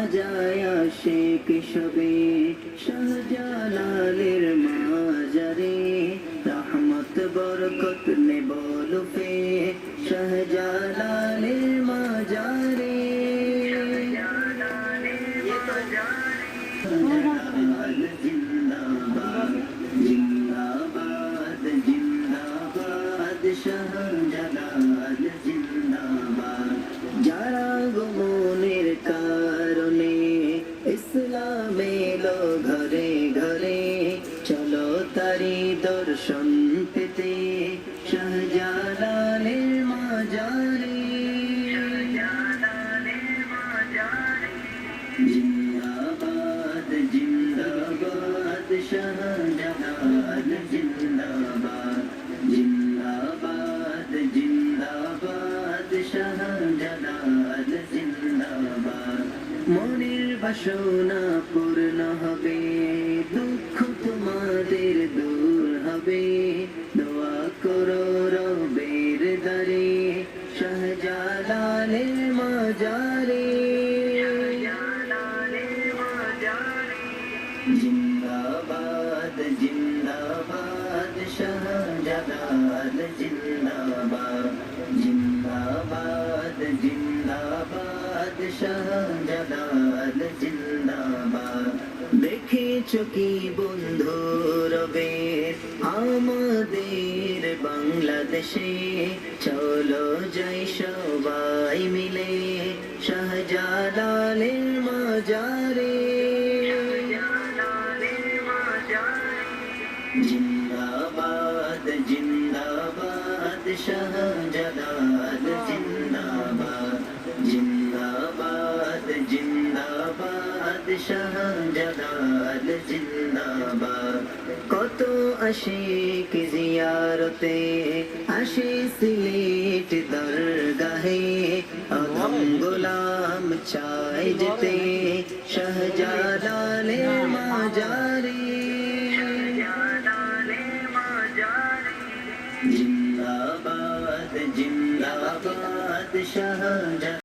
সাজায় আশিক সবে শাহজালালের মাজারে রহমত বরকত নেব লুফে শাহজালালের মাজারে জিন্দাবাদ জিন্দাবাদ জিন্দাবাদ শাহজালাল জিন্দাবাদ যারা গমনের কারণে ইসলাম এলো ঘরে ঘরে চলো তারি দর্শন পেতে শাহজালালের মাজারে জিন্দাবাদ জিন্দাবাদ শাহজালাল জিন্দাবাদ জিন্দাবাদ জিন্দাবাদ শাহজালাল জিন্দাবাদ মনের বাসনা পূর্ণ হবে দুঃখ তোমাদের দূর হবে দোয়া করো রবের দ্বারে শাহজালালের মাজারে জিন্দাবাদ জিন্দাবাদ শাহজালাল জিন্দাবাদ জিন্দাবাদ জিন্দাবাদ শাহজালাল জিন্দাবাদ দেখেছো কি বন্ধু রবে আমাদের বাংলাদেশে চলো যাই সবাই মিলে শাহজালালের মাজারে জিন্দাবাদ জিন্দাবাদ শাহজালাল জিন্দাবাদ জিন্দাবাদ জিন্দাবাদ শাহজালাল জিন্দাবাদ কত আশিক জিয়ারতে আসে সিলেট দরগাহে আদম গোলাম চায় যেতে শাহজালালের মাজারে জিন্দাবাদ জিন্দাবাদ শাহজালাল